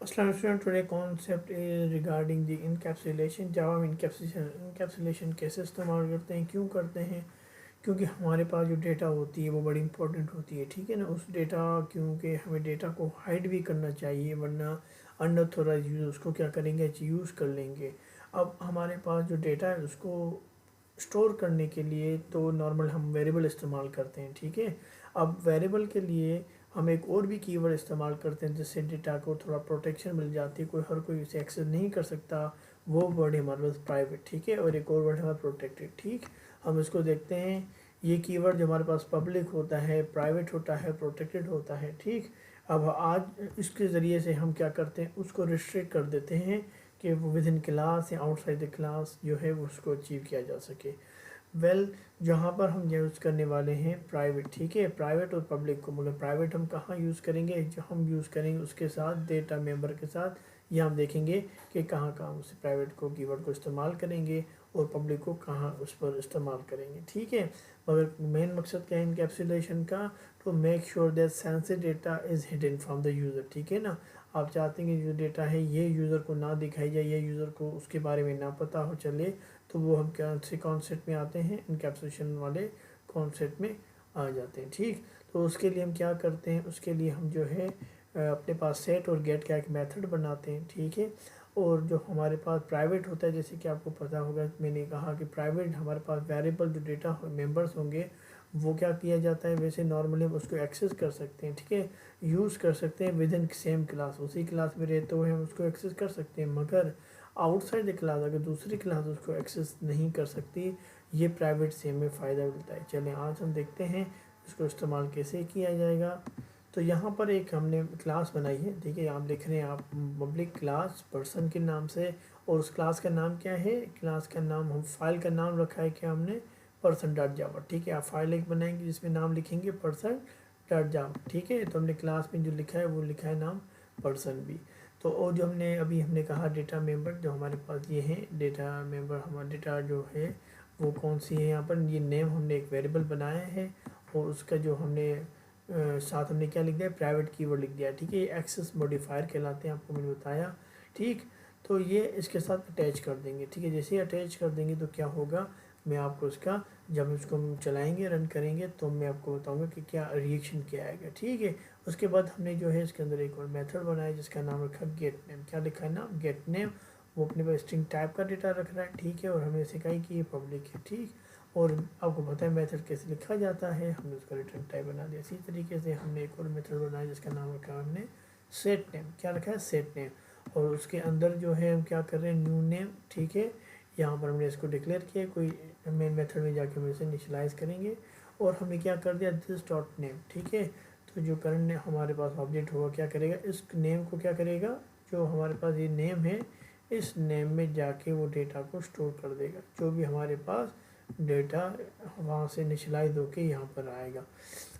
Assalamu alaikum. Today concept is regarding the encapsulation. Java में encapsulation कैसे इस्तेमाल करते हैं, क्यों करते हैं? क्योंकि हमारे पास जो डेटा होती है वो बड़ी इंपॉर्टेंट होती है, ठीक है ना। उस डेटा, क्योंकि हमें डेटा को हाइड भी करना चाहिए, वरना अनऑथोराइज यूज़ उसको क्या करेंगे, यूज़ कर लेंगे। अब हमारे पास जो डेटा है उसको स्टोर करने के लिए तो नॉर्मल हम वेरिएबल इस्तेमाल करते हैं, ठीक है। अब वेरिएबल के लिए हम एक और भी कीवर्ड इस्तेमाल करते हैं जिससे डेटा को थोड़ा प्रोटेक्शन मिल जाती है, कोई हर कोई इसे एक्सेस नहीं कर सकता। वो वर्ड है हमारे पास प्राइवेट, ठीक है, और एक और वर्ड है हमारा प्रोटेक्टेड, ठीक। हम इसको देखते हैं। ये कीवर्ड जो हमारे पास पब्लिक होता है, प्राइवेट होता है, प्रोटेक्टेड होता है, ठीक। अब आज इसके ज़रिए से हम क्या करते हैं, उसको रिस्ट्रिक्ट कर देते हैं कि वो विद इन क्लास या आउटसाइड द क्लास जो है वो उसको अचीव किया जा सके। जहाँ पर हम यूज़ करने वाले हैं प्राइवेट, ठीक है, प्राइवेट और पब्लिक को, मगर प्राइवेट हम कहाँ यूज़ करेंगे, जो हम यूज़ करेंगे उसके साथ डेटा मेंबर के साथ। ये हम देखेंगे कि कहाँ कहाँ उस प्राइवेट को कीवर्ड को इस्तेमाल करेंगे और पब्लिक को कहाँ उस पर इस्तेमाल करेंगे, ठीक है। मगर मेन मकसद क्या है इनकैप्सुलेशन का, to make sure that sensitive data is hidden from the user, ठीक है ना। आप चाहते हैं कि जो डेटा है ये यूज़र को ना दिखाई जाए, या यूज़र को उसके बारे में ना पता हो चले, तो वो हम क्या से कॉन्सेप्ट में आते हैं, इनकैप्सुलेशन वाले कॉन्सेप्ट में आ जाते हैं, ठीक। तो उसके लिए हम क्या करते हैं, उसके लिए हम जो है अपने पास सेट और गेट का एक मेथड बनाते हैं, ठीक है। और जो हमारे पास प्राइवेट होता है, जैसे कि आपको पता होगा, मैंने कहा कि प्राइवेट हमारे पास वेरिएबल जो डेटा मेंबर्स होंगे वो क्या किया जाता है, वैसे नॉर्मली हम उसको एक्सेस कर सकते हैं, ठीक है, यूज़ कर सकते हैं विद इन सेम क्लास, उसी क्लास में रहते हुए हम उसको एक्सेस कर सकते हैं। मगर आउटसाइड द क्लास अगर दूसरी क्लास उसको एक्सेस नहीं कर सकती, ये प्राइवेट से हमें फ़ायदा मिलता है। चलें आज हम देखते हैं इसको इस्तेमाल कैसे किया जाएगा। तो यहाँ पर एक हमने क्लास बनाई है, ठीक है, आप लिख रहे हैं आप पब्लिक क्लास पर्सन के नाम से, और उस क्लास का नाम क्या है, क्लास का नाम हम फाइल का नाम रखा है क्या हमने, पर्सन डॉट जावा, ठीक है। आप फाइल एक बनाएंगे जिसमें नाम लिखेंगे पर्सन डॉट जावा, ठीक है। तो हमने क्लास में जो लिखा है वो लिखा है नाम पर्सन भी। तो और जो हमने कहा डेटा मेंबर जो हमारे पास ये है डेटा मेंबर, हमारा डेटा जो है वो कौन सी है, यहाँ पर ये नेम हमने एक वेरिएबल बनाया है, और उसका जो हमने साथ हमने क्या लिख दिया, प्राइवेट कीवर्ड लिख दिया, ठीक है। ये एक्सेस मॉडिफायर कहलाते हैं, आपको मैंने बताया, ठीक। तो ये इसके साथ अटैच कर देंगे, ठीक है। जैसे ही अटैच कर देंगे तो क्या होगा, मैं आपको इसका जब इसको हम चलाएंगे रन करेंगे तो मैं आपको बताऊंगा कि क्या रिएक्शन क्या आएगा, ठीक है। उसके बाद हमने जो है इसके अंदर एक और मेथड बनाया जिसका नाम रखा गेट नेम, क्या लिखा है नाम, गेट नेम। वो अपने पास स्ट्रिंग टाइप का डेटा रख रहा है, ठीक है, और हमने सिखाई कि ये पब्लिक है, ठीक। और आपको पता है मेथड कैसे लिखा जाता है, हमने उसका रिटर्न टाइप बना दिया। इसी तरीके से हमने एक और मेथड बनाया जिसका नाम रखा है हमने सेट नेम, क्या रखा है, सेट नेम। और उसके अंदर जो है हम क्या कर रहे हैं, न्यू नेम, ठीक है। यहाँ पर हमने इसको डिक्लेयर किया, कोई मेन मेथड में जाके हम इसे इनिशियलाइज करेंगे, और हमने क्या कर दिया, दिस डॉट नेम, ठीक है। तो जो करंट हमारे पास ऑब्जेक्ट होगा क्या करेगा, इस नेम को क्या करेगा, जो हमारे पास ये नेम है इस नेम में जाके वो डेटा को स्टोर कर देगा, जो भी हमारे पास डेटा वहाँ से इनिशियलाइज होके यहाँ पर आएगा।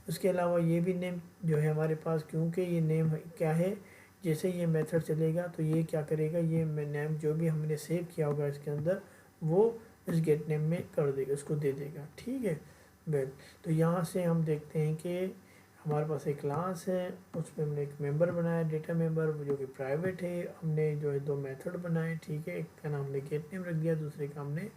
उसके अलावा ये भी नेम जो है हमारे पास, क्योंकि ये नेम क्या है, जैसे ये मेथड चलेगा तो ये क्या करेगा, ये नेम जो भी हमने सेव किया होगा इसके अंदर वो इस गेट नेम में कर देगा, उसको दे देगा, ठीक है। वेल, तो यहाँ से हम देखते हैं कि हमारे पास एक क्लास है, उसमें हमने एक मेंबर बनाया डेटा मेंबर जो कि प्राइवेट है। हमने जो है दो मेथड बनाए, ठीक है, एक का नाम हमने गेट नेम रख दिया, दूसरे का हमने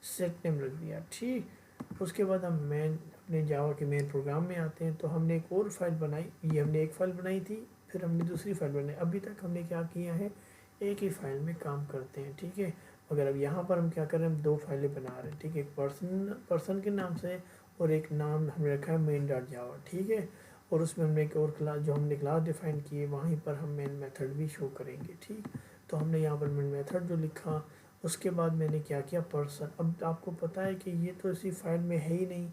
सेट नेम रख दिया, ठीक। उसके बाद हम मेन अपने जावा के मेन प्रोग्राम में आते हैं। तो हमने एक और फाइल बनाई, ये हमने एक फ़ाइल बनाई थी, फिर हमने दूसरी फाइल बनाई। अभी तक हमने क्या किया है, एक ही फाइल में काम करते हैं, ठीक है। मगर अब यहाँ पर हम क्या कर रहे हैं, हम दो फाइलें बना रहे हैं, ठीक है। एक पर्सन के नाम से, और एक नाम हमने रखा है मेन डॉट जावा, ठीक है। और उसमें हमने एक और क्लास, जो हमने क्लास डिफाइन की है वहीं पर हम मेन मेथड भी शो करेंगे, ठीक। तो हमने यहाँ पर मेन मेथड जो लिखा, उसके बाद मैंने क्या किया, पर्सन। अब आपको पता है कि ये तो इसी फाइल में है ही नहीं,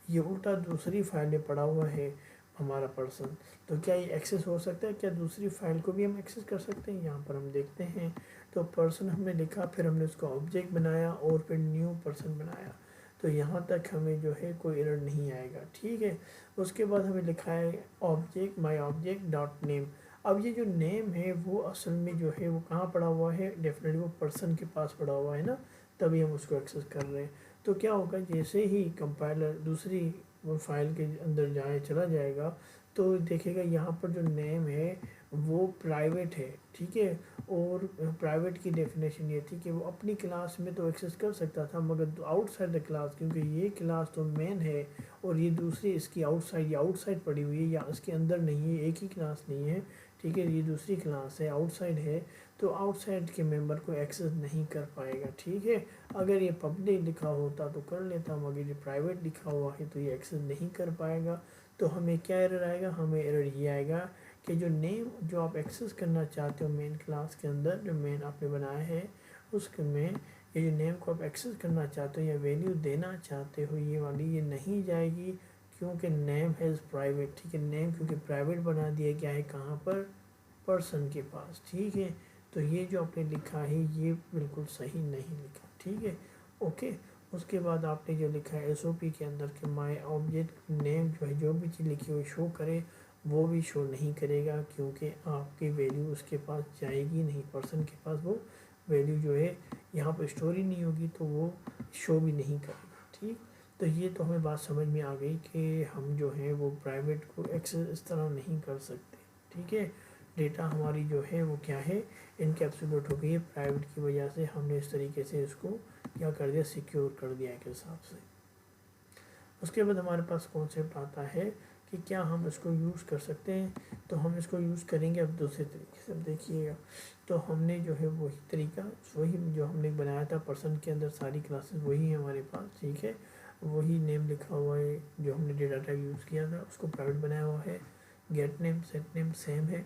ये उल्टा दूसरी फाइल में पड़ा हुआ है हमारा पर्सन। तो क्या ये एक्सेस हो सकता है, क्या दूसरी फाइल को भी हम एक्सेस कर सकते हैं, यहाँ पर हम देखते हैं। तो पर्सन हमने लिखा, फिर हमने उसका ऑब्जेक्ट बनाया, और फिर न्यू पर्सन बनाया। तो यहाँ तक हमें जो है कोई एरर नहीं आएगा, ठीक है। उसके बाद हमें लिखा है ऑब्जेक्ट माई ऑब्जेक्ट डॉट नेम। अब ये जो नेम है वो असल में जो है वो कहाँ पड़ा हुआ है, डेफिनेटली वो पर्सन के पास पड़ा हुआ है ना, तभी हम उसको एक्सेस कर रहे हैं। तो क्या होगा, जैसे ही कंपाइलर दूसरी वो फाइल के अंदर चला जाएगा, तो देखेगा यहाँ पर जो नेम है वो प्राइवेट है, ठीक है। और प्राइवेट की डेफिनेशन ये थी कि वो अपनी क्लास में तो एक्सेस कर सकता था, मगर आउटसाइड द क्लास, क्योंकि ये क्लास तो मेन है और ये दूसरी इसकी आउटसाइड, या आउटसाइड पड़ी हुई है या इसके अंदर नहीं है, एक ही क्लास नहीं है, ठीक है। ये दूसरी क्लास है, आउटसाइड है, तो आउटसाइड के मेंबर को एक्सेस नहीं कर पाएगा, ठीक है। अगर ये पब्लिक लिखा होता तो कर लेता, मगर ये प्राइवेट लिखा हुआ है तो ये एक्सेस नहीं कर पाएगा। तो हमें क्या एरर आएगा, हमें एरर ये आएगा कि जो नेम जो आप एक्सेस करना चाहते हो मेन क्लास के अंदर, जो मेन आपने बनाया है उसके में, ये जो नेम को आप एक्सेस करना चाहते हो या वैल्यू देना चाहते हो, ये वाली ये नहीं जाएगी, क्योंकि नेम हैज़ प्राइवेट, ठीक है। नेम क्योंकि प्राइवेट बना दिया गया है कहाँ पर, पर्सन के पास, ठीक है। तो ये जो आपने लिखा है ये बिल्कुल सही नहीं लिखा, ठीक है, ओके। उसके बाद आपने जो लिखा है एसओपी के अंदर के माय ऑब्जेक्ट नेम जो है, जो भी चीज़ लिखी हुई शो करे, वो भी शो नहीं करेगा, क्योंकि आपकी वैल्यू उसके पास जाएगी नहीं, पर्सन के पास वो वैल्यू जो है यहाँ पर स्टोर ही नहीं होगी, तो वो शो भी नहीं करेगा, ठीक। तो ये तो हमें बात समझ में आ गई कि हम जो है वो प्राइवेट को एक्सेस इस तरह नहीं कर सकते, ठीक है। डेटा हमारी जो है वो क्या है, इनकैप्सुलेट हो गई है, प्राइवेट की वजह से हमने इस तरीके से इसको क्या कर दिया, सिक्योर कर दिया एक हिसाब से। उसके बाद हमारे पास कॉन्सेप्ट आता है कि क्या हम इसको यूज़ कर सकते हैं, तो हम इसको यूज़ करेंगे अब दूसरे तरीके से। अब देखिएगा, तो हमने जो है वही तरीका, वही जो हमने बनाया था पर्सन के अंदर सारी क्लासेस वही है हमारे पास, ठीक है। वही नेम लिखा हुआ है, जो हमने डेटा टाइप यूज़ किया था उसको प्राइवेट बनाया हुआ है, gate name set name same है।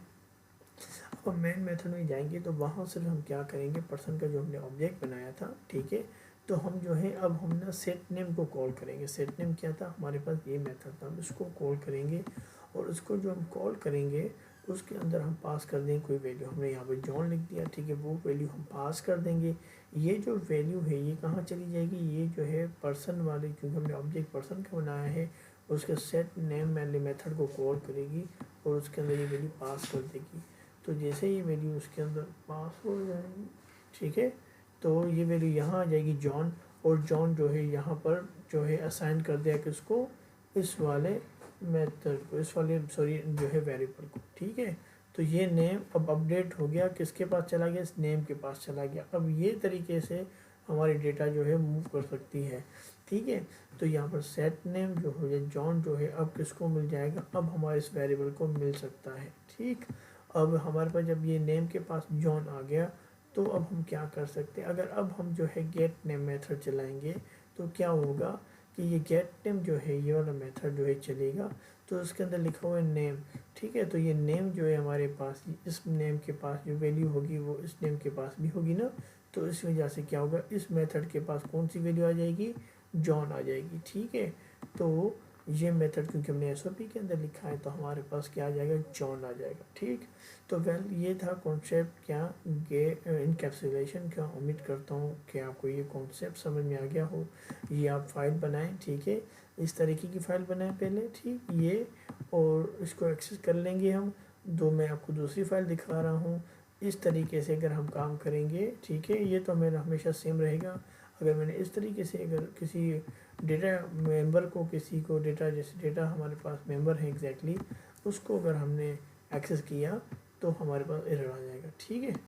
अब मेन मेथड में जाएंगे तो वहाँ सिर्फ हम क्या करेंगे, पर्सन का जो हमने ऑब्जेक्ट बनाया था, ठीक है, तो हम जो है अब हम ना सेट नेम को कॉल करेंगे। सेट नेम क्या था हमारे पास, ये मेथड था, हम इसको कॉल करेंगे और इसको जो हम कॉल करेंगे उसके अंदर हम पास कर देंगे कोई वैल्यू, हमने यहाँ पे जॉन लिख दिया, ठीक है, वो वैल्यू हम पास कर देंगे। ये जो वैल्यू है ये कहाँ चली जाएगी, ये जो है पर्सन वाले, क्योंकि हमने ऑब्जेक्ट पर्सन का बनाया है, उसके सेट नेम वाले मेथड को कॉल करेगी और उसके अंदर ये वैल्यू पास कर देगी। तो जैसे ही वैल्यू उसके अंदर पास हो जाएगी, ठीक है, तो ये वैल्यू यहाँ आ जाएगी जॉन, और जॉन जो है यहाँ पर जो है असाइन कर दिया किसको, इस वाले मेथड को, इस वाले सॉरी जो है वेरिएबल को, ठीक है। तो ये नेम अब अपडेट हो गया, किसके पास चला गया, इस नेम के पास चला गया। अब ये तरीके से हमारी डेटा जो है मूव कर सकती है, ठीक है। तो यहाँ पर सेट नेम जो हो जाए जॉन जो है अब किसको मिल जाएगा, अब हमारे इस वेरिएबल को मिल सकता है, ठीक। अब हमारे पास जब ये नेम के पास जॉन आ गया, तो अब हम क्या कर सकते हैं, अगर अब हम जो है गेट नेम मेथड चलाएंगे तो क्या होगा कि ये गेट नेम जो है ये वाला मेथड जो है चलेगा, तो इसके अंदर लिखा हुआ है नेम, ठीक है। तो ये नेम जो है हमारे पास, इस नेम के पास जो वैल्यू होगी वो इस नेम के पास भी होगी ना, तो इस वजह से क्या होगा, इस मेथड के पास कौन सी वैल्यू आ जाएगी, जॉन आ जाएगी, ठीक है। तो ये मेथड क्योंकि हमने एसओपी के अंदर लिखा है तो हमारे पास क्या आ जाएगा, जॉन आ जाएगा, ठीक। तो वेल ये था कॉन्सेप्ट क्या इनकैप्सुलेशन का। उम्मीद करता हूँ कि आपको ये कॉन्सेप्ट समझ में आ गया हो। ये आप फाइल बनाएं, ठीक है, इस तरीके की फ़ाइल बनाएं पहले, ठीक, ये, और इसको एक्सेस कर लेंगे हम। मैं आपको दूसरी फ़ाइल दिखा रहा हूँ, इस तरीके से अगर हम काम करेंगे, ठीक है, ये तो मेरा हमेशा सेम रहेगा। अगर मैंने इस तरीके से अगर किसी डेटा मेंबर को, किसी को डेटा, जैसे डेटा हमारे पास मेंबर है एग्जैक्टली, उसको अगर हमने एक्सेस किया तो हमारे पास एरर आ जाएगा, ठीक है।